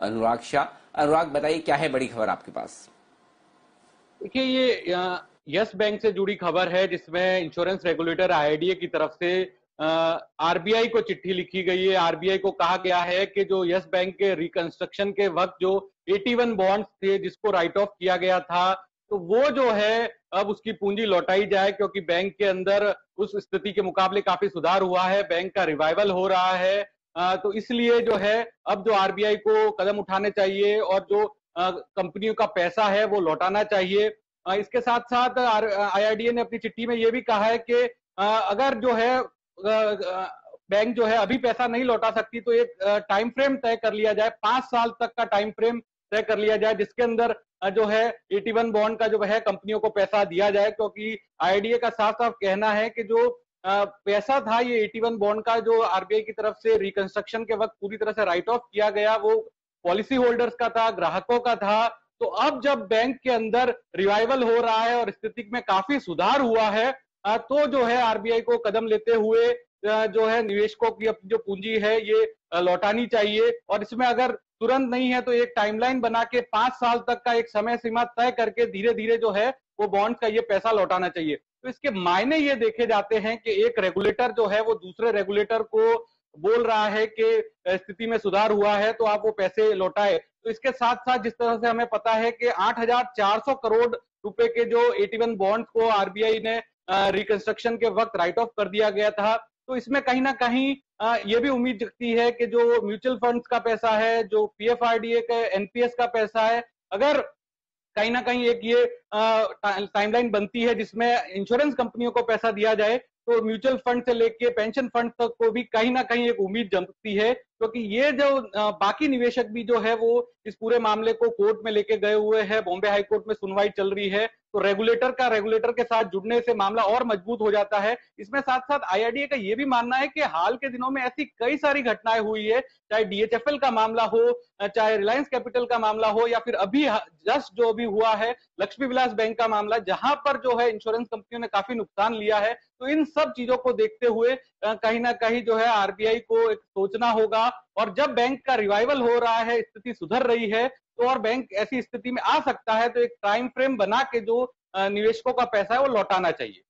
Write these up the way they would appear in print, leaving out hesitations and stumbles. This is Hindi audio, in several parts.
अनुराग शाह। अनुराग, बताइए क्या है बड़ी खबर आपके पास? देखिए, ये यस बैंक से जुड़ी खबर है, जिसमें इंश्योरेंस रेगुलेटर आईआरडीए की तरफ से आरबीआई को चिट्ठी लिखी गई है। आरबीआई को कहा गया है कि जो यस बैंक के रिकंस्ट्रक्शन के वक्त जो 81 बॉन्ड्स थे जिसको राइट ऑफ किया गया था, तो वो जो है अब उसकी पूंजी लौटाई जाए, क्योंकि बैंक के अंदर उस स्थिति के मुकाबले काफी सुधार हुआ है, बैंक का रिवाइवल हो रहा है। तो इसलिए जो है अब जो आरबीआई को कदम उठाने चाहिए और जो कंपनियों का पैसा है वो लौटाना चाहिए। इसके साथ साथ आईआरडीए ने अपनी चिट्ठी में ये भी कहा है कि अगर जो है बैंक जो है अभी पैसा नहीं लौटा सकती, तो एक टाइम फ्रेम तय कर लिया जाए, 5 साल तक का टाइम फ्रेम तय कर लिया जाए, जिसके अंदर जो है 81 बॉन्ड का जो है कंपनियों को पैसा दिया जाए। क्योंकि आईआरडीए का साफ साफ कहना है कि जो पैसा था ये 81 बॉन्ड का जो आरबीआई की तरफ से रिकंस्ट्रक्शन के वक्त पूरी तरह से राइट ऑफ किया गया, वो पॉलिसी होल्डर्स का था, ग्राहकों का था। तो अब जब बैंक के अंदर रिवाइवल हो रहा है और स्थिति में काफी सुधार हुआ है, तो जो है आरबीआई को कदम लेते हुए जो है निवेशकों की अपनी जो पूंजी है ये लौटानी चाहिए। और इसमें अगर तुरंत नहीं है तो एक टाइमलाइन बना के 5 साल तक का एक समय सीमा तय करके धीरे धीरे जो है वो बॉन्ड का ये पैसा लौटाना चाहिए। तो इसके मायने ये देखे जाते हैं कि एक रेगुलेटर जो है वो दूसरे रेगुलेटर को बोल रहा है कि स्थिति में सुधार हुआ है तो आप वो पैसे लौटाए। तो इसके साथ साथ जिस तरह से हमें पता है कि 8,400 करोड़ रुपए के जो 81 बॉन्ड्स को आरबीआई ने रिकंस्ट्रक्शन के वक्त राइट ऑफ कर दिया गया था, तो इसमें कहीं ना कहीं ये भी उम्मीद जगती है कि जो म्यूचुअल फंड्स का पैसा है, जो पीएफआरडीए का एनपीएस का पैसा है, अगर कहीं ना कहीं एक ये टाइमलाइन बनती है जिसमें इंश्योरेंस कंपनियों को पैसा दिया जाए, तो म्यूचुअल फंड से लेके पेंशन फंड तक को भी कहीं ना कहीं एक उम्मीद जमती है। क्योंकि ये जो बाकी निवेशक भी जो है वो इस पूरे मामले को कोर्ट में लेके गए हुए हैं, बॉम्बे हाई कोर्ट में सुनवाई चल रही है, तो रेगुलेटर के साथ जुड़ने से मामला और मजबूत हो जाता है। इसमें साथ साथ आईआरडीए का ये भी मानना है कि हाल के दिनों में ऐसी कई सारी घटनाएं हुई है, चाहे डीएचएफएल का मामला हो, चाहे रिलायंस कैपिटल का मामला हो, या फिर अभी जस्ट जो भी हुआ है लक्ष्मी विलास बैंक का मामला, जहां पर जो है इंश्योरेंस कंपनियों ने काफी नुकसान लिया है। तो इन सब चीजों को देखते हुए कहीं ना कहीं जो है आरबीआई को एक सोचना होगा। और जब बैंक का रिवाइवल हो रहा है, स्थिति सुधर रही है, तो और बैंक ऐसी स्थिति में आ सकता है, तो एक टाइम फ्रेम बना के जो निवेशकों का पैसा है वो लौटाना चाहिए।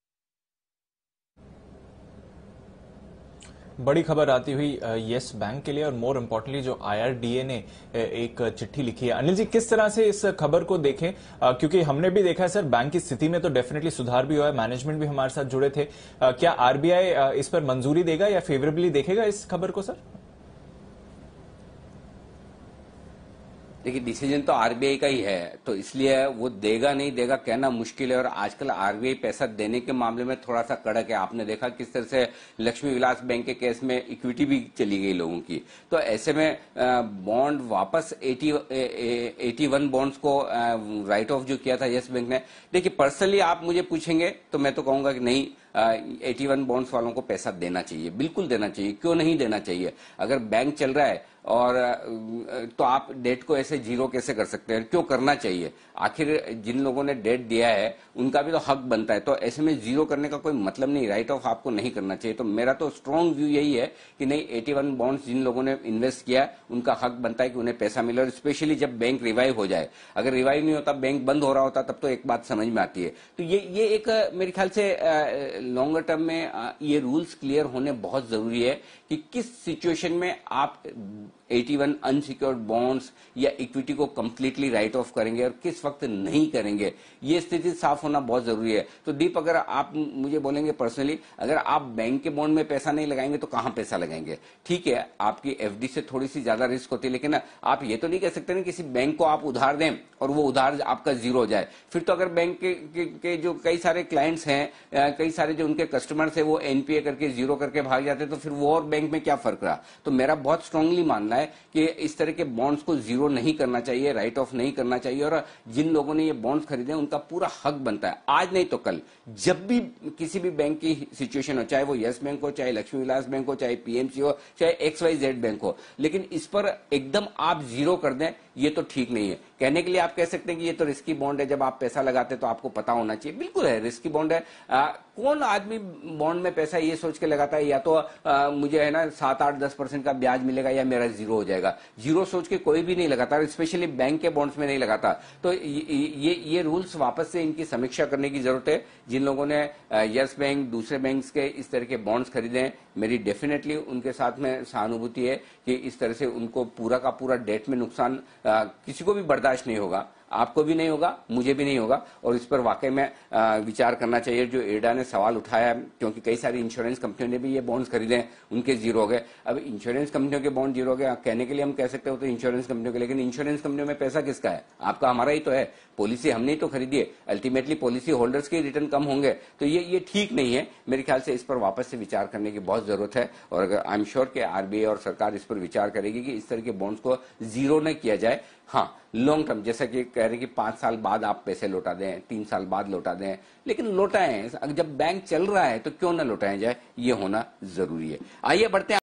बड़ी खबर आती हुई यस बैंक के लिए, और मोर इम्पोर्टेंटली जो आईआरडीए ने एक चिट्ठी लिखी है। अनिल जी, किस तरह से इस खबर को देखें, क्योंकि हमने भी देखा है सर बैंक की स्थिति में तो डेफिनेटली सुधार भी हुआ है, मैनेजमेंट भी हमारे साथ जुड़े थे। क्या आरबीआई इस पर मंजूरी देगा या फेवरेबली देखेगा इस खबर को सर? देखिए, डिसीजन तो आरबीआई का ही है, तो इसलिए वो देगा नहीं देगा कहना मुश्किल है। और आजकल आरबीआई पैसा देने के मामले में थोड़ा सा कड़क है। आपने देखा किस तरह से लक्ष्मी विलास बैंक के केस में इक्विटी भी चली गई लोगों की। तो ऐसे में बॉन्ड वापस 81 बॉन्ड्स को राइट ऑफ जो किया था यस बैंक ने, देखिए पर्सनली आप मुझे पूछेंगे तो मैं तो कहूंगा कि नहीं, 81 बॉन्ड्स वालों को पैसा देना चाहिए, बिल्कुल देना चाहिए। क्यों नहीं देना चाहिए? अगर बैंक चल रहा है और तो आप डेट को ऐसे जीरो कैसे कर सकते हैं? क्यों करना चाहिए? आखिर जिन लोगों ने डेट दिया है उनका भी तो हक बनता है। तो ऐसे में जीरो करने का कोई मतलब नहीं, राइट ऑफ आपको नहीं करना चाहिए। तो मेरा तो स्ट्रॉन्ग व्यू यही है कि नहीं, 81 बॉन्ड्स जिन लोगों ने इन्वेस्ट किया उनका हक बनता है कि उन्हें पैसा मिले। और स्पेशली जब बैंक रिवाइव हो जाए, अगर रिवाइव नहीं होता, बैंक बंद हो रहा होता, तब तो एक बात समझ में आती है। तो ये एक मेरे ख्याल से लॉन्गर टर्म में ये रूल्स क्लियर होने बहुत जरूरी है कि किस सिचुएशन में आप 81 अनसिक्योर्ड बॉन्ड्स या इक्विटी को कंप्लीटली राइट ऑफ करेंगे और किस वक्त नहीं करेंगे। ये स्थिति साफ होना बहुत जरूरी है। तो दीप, अगर आप मुझे बोलेंगे पर्सनली, अगर आप बैंक के बॉन्ड में पैसा नहीं लगाएंगे तो कहां पैसा लगाएंगे? ठीक है, आपकी एफडी से थोड़ी सी ज्यादा रिस्क होती है, लेकिन आप ये तो नहीं कह सकते ना किसी बैंक को आप उधार दें और वो उधार आपका जीरो हो जाए। फिर तो अगर बैंक के जो कई सारे क्लाइंट्स हैं, कई सारे जो उनके कस्टमर्स है, वो एनपीए करके जीरो करके भाग जाते, तो फिर वो और बैंक में क्या फर्क रहा? तो मेरा बहुत स्ट्रांगली मानना है कि इस तरह के बॉन्ड्स को जीरो नहीं करना चाहिए, राइट ऑफ नहीं करना चाहिए। और जिन लोगों ने ये बॉन्ड्स खरीदे उनका पूरा हक बनता है, आज नहीं तो कल, जब भी किसी भी बैंक की सिचुएशन हो, चाहे वो यस बैंक हो, चाहे लक्ष्मी विलास बैंक हो, चाहे पीएमसी हो, चाहे XYZ बैंक हो, लेकिन इस पर एकदम आप जीरो कर दें, ये तो ठीक नहीं है। कहने के लिए आप कह सकते हैं कि ये तो रिस्की बॉन्ड है, जब आप पैसा लगाते तो आपको पता होना चाहिए। बिल्कुल है, रिस्की बॉन्ड है। कौन आदमी बॉन्ड में पैसा ये सोच के लगाता है या तो मुझे है ना 7-8-10% का ब्याज मिलेगा या मेरा जीरो हो जाएगा। जीरो सोच के कोई भी नहीं लगाता, स्पेशली बैंक के बॉन्ड्स में नहीं लगाता। तो ये रूल्स वापस से इनकी समीक्षा करने की जरूरत है। जिन लोगों ने यस बैंक, दूसरे बैंक्स के इस तरह के बॉन्ड्स खरीदे हैं, मेरी डेफिनेटली उनके साथ में सहानुभूति है कि इस तरह से उनको पूरा का पूरा डेट में नुकसान किसी को भी बर्दाश्त नहीं होगा, आपको भी नहीं होगा, मुझे भी नहीं होगा। और इस पर वाकई में विचार करना चाहिए। जो एडा ने सवाल उठाया, क्योंकि कई सारी इंश्योरेंस कंपनियों ने भी ये बॉन्ड्स खरीदे हैं, उनके जीरो हो गए। अब इंश्योरेंस कंपनियों के बॉन्ड जीरो हो गए, कहने के लिए हम कह सकते हो तो इंश्योरेंस कंपनियों के, लेकिन इंश्योरेंस कंपनियों में पैसा किसका है? आपका, हमारा ही तो है। पॉलिसी हमने ही तो खरीदी है, अल्टीमेटली पॉलिसी होल्डर्स के रिटर्न कम होंगे। तो ये ठीक नहीं है। मेरे ख्याल से इस पर वापस से विचार करने की बहुत जरूरत है। और अगर आई एम श्योर कि आरबीआई और सरकार इस पर विचार करेगी कि इस तरह के बॉन्ड्स को जीरो न किया जाए। हाँ, लॉन्ग टर्म, जैसा कि कह रहे हैं कि 5 साल बाद आप पैसे लौटा दें, 3 साल बाद लौटा दें, लेकिन लौटाएं। जब बैंक चल रहा है तो क्यों ना लौटाया जाए, ये होना जरूरी है। आइए बढ़ते हैं।